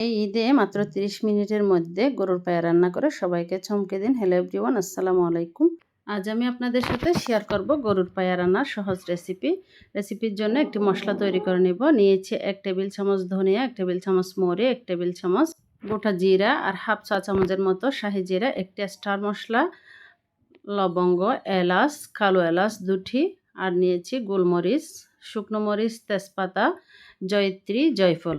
এই ঈদে মাত্র 30 মিনিটের মধ্যে গরুর পায়া রান্না করে সবাইকে চমকে দিন। হ্যালো এভরিওয়ান, আসসালামু আলাইকুম। আজ আমি আপনাদের সাথে শেয়ার করব গরুর পায়া রান্নার সহজ রেসিপি। রেসিপির জন্য একটি মশলা তৈরি করে নেব। নিয়েছি 1 টেবিল চামচ ধনিয়া, 1 টেবিল চামচ মৌরি, 1 টেবিল চামচ গোটা জিরা আর হাফ চা চামচের মতো শাহি জিরা, একটি স্টার মশলা, লবঙ্গ, এলাচ, কালো এলাচ 2টি, আর নিয়েছি গোলমরিচ, শুকনো মরিচ, তেজপাতা, জয়িত্রী, জয়ফল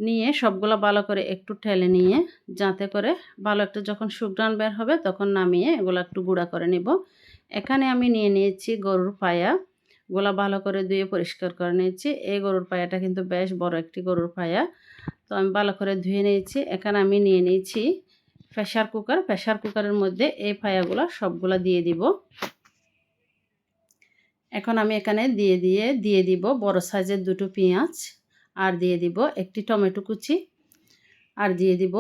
নিয়ে সবগুলো ভালো করে একটু ঠেলে নিয়ে যাতে করে ভালো একটা যখন সুঘ্রাণ বের হবে তখন নামিয়ে এগুলো একটু গুঁড়া করে নিব। এখানে আমি নিয়ে নিয়েছি গরুর পায়া, গোলা ভালো করে ধুয়ে পরিষ্কার করে নিয়েছি। এই গরুর পায়াটা কিন্তু বেশ বড় একটি গরুর পায়া, তো আমি ভালো করে ধুয়ে নিয়েছি। এখানে আমি নিয়ে নিয়েছি প্রেশার কুকার। প্রেশার কুকারের মধ্যে এই পায়াগুলো সবগুলা দিয়ে দিব। এখন আমি এখানে দিয়ে দিব বড় সাইজের 2টো পেঁয়াজ, আর দিয়ে দিব একটি টমেটো কুচি, আর দিয়ে দিব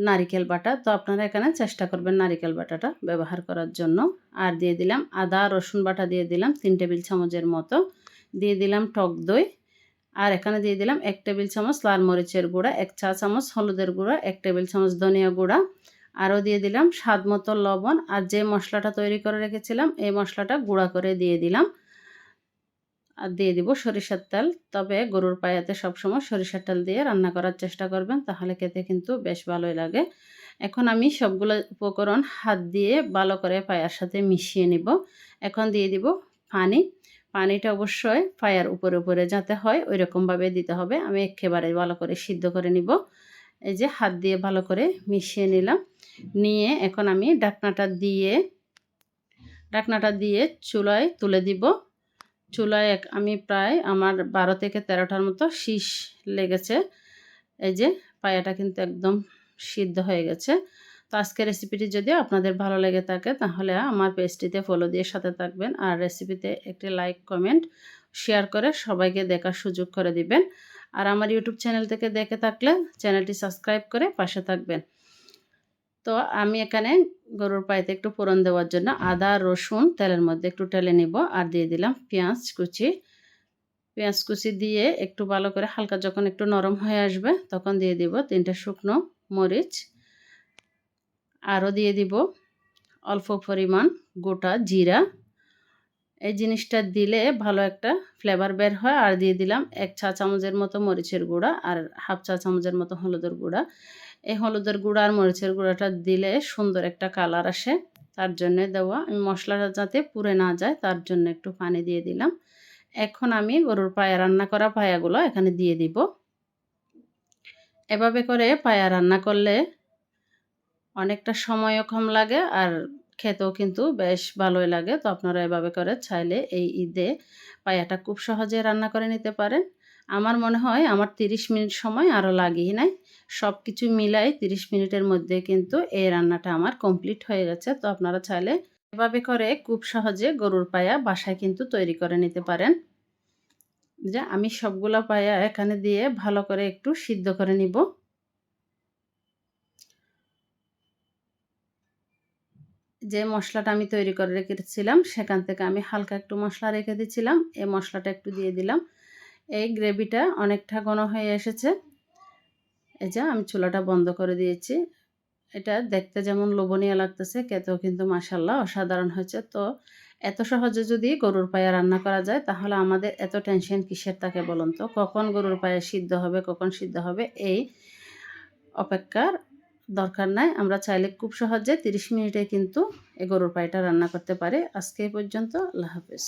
নারিকেল বাটা। তো আপনারা এখানে চেষ্টা করবেন নারিকেল বাটাটা ব্যবহার করার জন্য। আর দিয়ে দিলাম আদা রসুন বাটা, দিয়ে দিলাম 3 টেবিল চামচের মতো, দিয়ে দিলাম টক দই, আর এখানে দিয়ে দিলাম 1 টেবিল চামচ লাল মরিচের গুঁড়া, 1 চা চামচ হলুদের গুঁড়া, 1 টেবিল চামচ ধনিয়া গুঁড়া, আরও দিয়ে দিলাম স্বাদ মতো লবণ। আর যে মশলাটা তৈরি করে রেখেছিলাম এই মশলাটা গুঁড়া করে দিয়ে দিলাম। আর দিয়ে দিব সরিষার তেল। তবে গরুর পায়াতে সবসময় সরিষার তেল দিয়ে রান্না করার চেষ্টা করবেন, তাহলে খেতে কিন্তু বেশ ভালোই লাগে। এখন আমি সবগুলো উপকরণ হাত দিয়ে ভালো করে পায়ার সাথে মিশিয়ে নিব। এখন দিয়ে দিব পানি। পানিটা অবশ্যই পায়ার উপরে উপরে যাতে হয় ওই রকমভাবে দিতে হবে। আমি একেবারে ভালো করে সিদ্ধ করে নিব। এই যে হাত দিয়ে ভালো করে মিশিয়ে নিলাম। নিয়ে এখন আমি ঢাকনাটা দিয়ে চুলায় তুলে দিব। চুলায় আমি প্রায় আমার 12 থেকে 13টার মতো শীষ লেগেছে। এই যে পায়াটা কিন্তু একদম সিদ্ধ হয়ে গেছে। তো আজকের রেসিপিটি যদি আপনাদের ভালো লেগে থাকে তাহলে আমার পেজটিতে ফলো দিয়ে সাথে থাকবেন, আর রেসিপিতে একটি লাইক কমেন্ট শেয়ার করে সবাইকে দেখার সুযোগ করে দিবেন। আর আমার ইউটিউব চ্যানেল থেকে দেখে থাকলে চ্যানেলটি সাবস্ক্রাইব করে পাশে থাকবেন। তো আমি এখানে গরুর পায়েতে একটু ফোড়ন দেওয়ার জন্য আদা রসুন তেলের মধ্যে একটু টেলে নিব, আর দিয়ে দিলাম পেঁয়াজ কুচি দিয়ে একটু ভালো করে হালকা যখন একটু নরম হয়ে আসবে তখন দিয়ে দিব 3টে শুকনো মরিচ, আরও দিয়ে দিব অল্প পরিমাণ গোটা জিরা। এই জিনিসটা দিলে ভালো একটা ফ্লেভার বের হয়। আর দিয়ে দিলাম 1 চা চামচের মতো মরিচের গুঁড়া আর হাফ চা চামচের মতো হলুদের গুঁড়া। এই হলুদের গুঁড়া আর মরিচের গুঁড়াটা দিলে সুন্দর একটা কালার আসে, তার জন্য দেওয়া। আমি মশলাটা যাতে পুড়ে না যায় তার জন্য একটু পানি দিয়ে দিলাম। এখন আমি গরুর পায়া রান্না করা পায়াগুলো এখানে দিয়ে দিব। এভাবে করে পায়া রান্না করলে অনেকটা সময়ও কম লাগে আর খেতেও কিন্তু বেশ ভালোই লাগে। তো আপনারা এভাবে করে চাইলে এই ঈদে পায়াটা খুব সহজে রান্না করে নিতে পারেন। আমার মনে হয় আমার 30 মিনিট সময় আরও লাগেই নাই। সব কিছু মিলাই 30 মিনিটের মধ্যে কিন্তু এই রান্নাটা আমার কমপ্লিট হয়ে গেছে। তো আপনারা চাইলে এভাবে করে খুব সহজে গরুর পায়া বাসায় কিন্তু তৈরি করে নিতে পারেন। যে আমি সবগুলো পায়া এখানে দিয়ে ভালো করে একটু সিদ্ধ করে নিব। যে মশলাটা আমি তৈরি করে রেখেছিলাম সেখান থেকে আমি হালকা একটু মশলা রেখে দিয়েছিলাম, এই মশলাটা একটু দিয়ে দিলাম। এই গ্রেভিটা অনেকটা ঘন হয়ে এসেছে। এই যে আমি চুলাটা বন্ধ করে দিয়েছি। এটা দেখতে যেমন লোভনীয় লাগতেছে, খেতেও কিন্তু মাশাআল্লাহ অসাধারণ হয়েছে। তো এত সহজে যদি গরুর পায়া রান্না করা যায় তাহলে আমাদের এত টেনশন কিসের থাকে বলুন তো? কখন গরুর পায়া সিদ্ধ হবে, কখন সিদ্ধ হবে এই অপেক্ষার দরকার নাই। আমরা চাইলে খুব সহজে 30 মিনিটে কিন্তু এই গরুর পায়াটা রান্না করতে পারি। আজকে এই পর্যন্ত। আল্লাহ হাফেজ।